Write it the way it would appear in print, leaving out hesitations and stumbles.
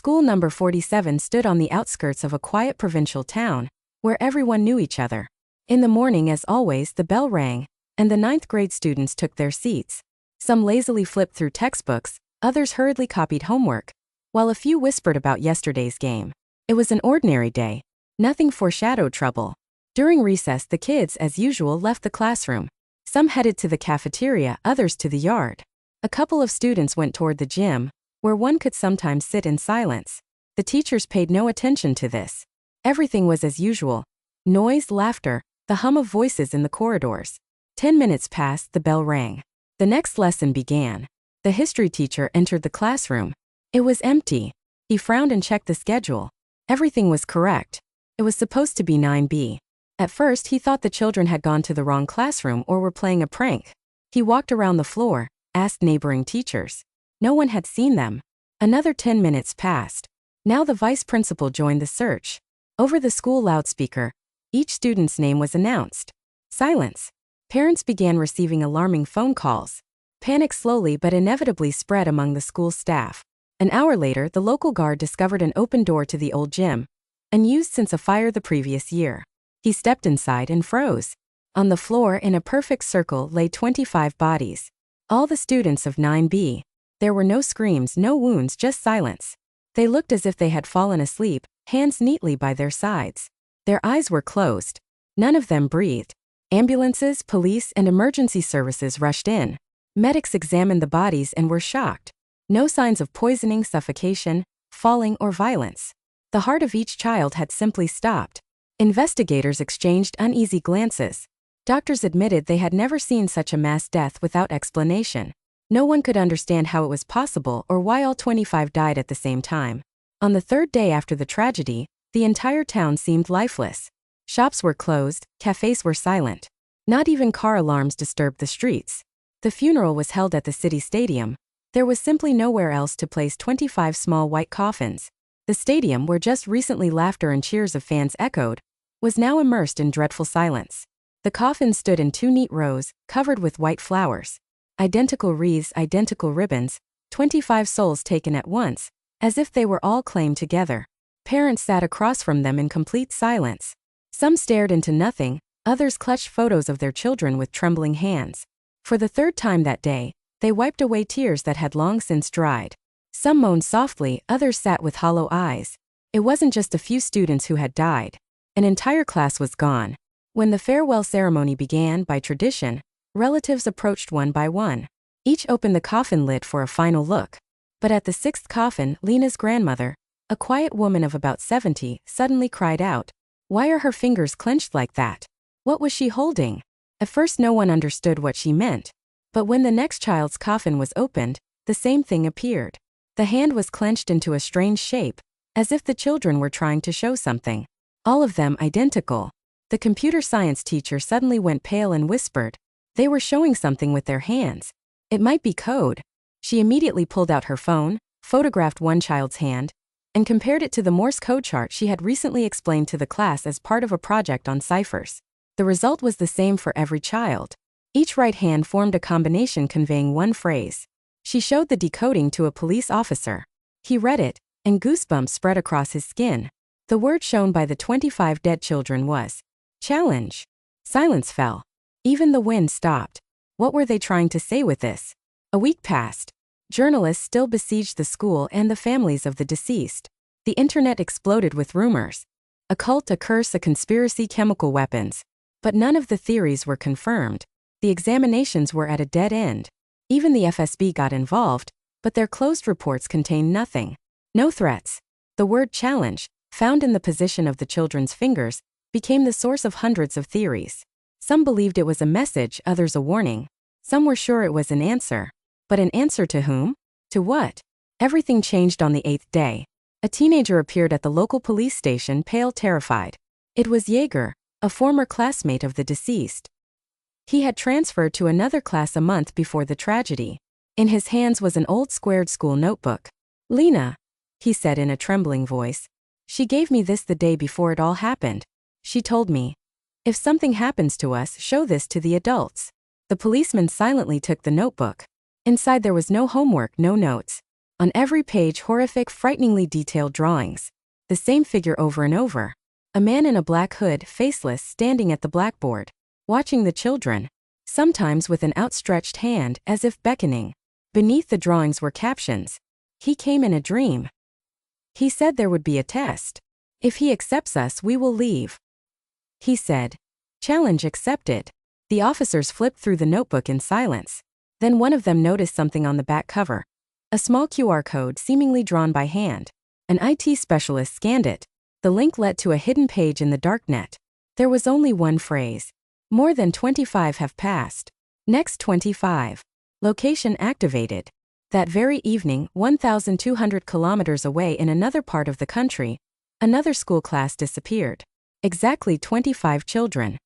School number 47 stood on the outskirts of a quiet provincial town, where everyone knew each other. In the morning, as always, the bell rang, and the ninth-grade students took their seats. Some lazily flipped through textbooks, others hurriedly copied homework, while a few whispered about yesterday's game. It was an ordinary day. Nothing foreshadowed trouble. During recess, the kids, as usual, left the classroom. Some headed to the cafeteria, others to the yard. A couple of students went toward the gym, where one could sometimes sit in silence. The teachers paid no attention to this. Everything was as usual. Noise, laughter, the hum of voices in the corridors. 10 minutes passed, the bell rang. The next lesson began. The history teacher entered the classroom. It was empty. He frowned and checked the schedule. Everything was correct. It was supposed to be 9B. At first, he thought the children had gone to the wrong classroom or were playing a prank. He walked around the floor, asked neighboring teachers. No one had seen them. Another 10 minutes passed. Now the vice principal joined the search. Over the school loudspeaker, each student's name was announced. Silence. Parents began receiving alarming phone calls. Panic slowly but inevitably spread among the school staff. An hour later, the local guard discovered an open door to the old gym, unused since a fire the previous year. He stepped inside and froze. On the floor, in a perfect circle, lay 25 bodies. All the students of 9B. There were no screams, no wounds, just silence. They looked as if they had fallen asleep, hands neatly by their sides. Their eyes were closed. None of them breathed. Ambulances, police, and emergency services rushed in. Medics examined the bodies and were shocked. No signs of poisoning, suffocation, falling, or violence. The heart of each child had simply stopped. Investigators exchanged uneasy glances. Doctors admitted they had never seen such a mass death without explanation. No one could understand how it was possible or why all 25 died at the same time. On the third day after the tragedy, the entire town seemed lifeless. Shops were closed, cafes were silent. Not even car alarms disturbed the streets. The funeral was held at the city stadium. There was simply nowhere else to place 25 small white coffins. The stadium, where just recently laughter and cheers of fans echoed, was now immersed in dreadful silence. The coffins stood in 2 neat rows, covered with white flowers. Identical wreaths, identical ribbons, 25 souls taken at once, as if they were all claimed together. Parents sat across from them in complete silence. Some stared into nothing, others clutched photos of their children with trembling hands. For the third time that day, they wiped away tears that had long since dried. Some moaned softly, others sat with hollow eyes. It wasn't just a few students who had died. An entire class was gone. When the farewell ceremony began, by tradition, relatives approached one by one. Each opened the coffin lid for a final look. But at the 6th coffin, Lena's grandmother, a quiet woman of about 70, suddenly cried out. Why are her fingers clenched like that? What was she holding? At first no one understood what she meant. But when the next child's coffin was opened, the same thing appeared. The hand was clenched into a strange shape, as if the children were trying to show something. All of them identical. The computer science teacher suddenly went pale and whispered. They were showing something with their hands. It might be code. She immediately pulled out her phone, photographed one child's hand, and compared it to the Morse code chart she had recently explained to the class as part of a project on ciphers. The result was the same for every child. Each right hand formed a combination conveying one phrase. She showed the decoding to a police officer. He read it, and goosebumps spread across his skin. The word shown by the 25 dead children was challenge. Silence fell. Even the wind stopped. What were they trying to say with this? A week passed. Journalists still besieged the school and the families of the deceased. The internet exploded with rumors. A cult, a curse, a conspiracy, chemical weapons. But none of the theories were confirmed. The examinations were at a dead end. Even the FSB got involved, but their closed reports contained nothing. No threats. The word challenge, found in the position of the children's fingers, became the source of hundreds of theories. Some believed it was a message, others a warning. Some were sure it was an answer. But an answer to whom? To what? Everything changed on the 8th day. A teenager appeared at the local police station, pale, terrified. It was Jaeger, a former classmate of the deceased. He had transferred to another class a month before the tragedy. In his hands was an old squared school notebook. Lena, he said in a trembling voice. She gave me this the day before it all happened. She told me, if something happens to us, show this to the adults. The policeman silently took the notebook. Inside there was no homework, no notes. On every page, horrific, frighteningly detailed drawings. The same figure over and over. A man in a black hood, faceless, standing at the blackboard, watching the children, sometimes with an outstretched hand, as if beckoning. Beneath the drawings were captions. He came in a dream. He said there would be a test. If he accepts us, we will leave. He said. Challenge accepted. The officers flipped through the notebook in silence. Then one of them noticed something on the back cover. A small QR code seemingly drawn by hand. An IT specialist scanned it. The link led to a hidden page in the darknet. There was only one phrase. More than 25 have passed. Next 25. Location activated. That very evening, 1,200 kilometers away in another part of the country, another school class disappeared. Exactly 25 children.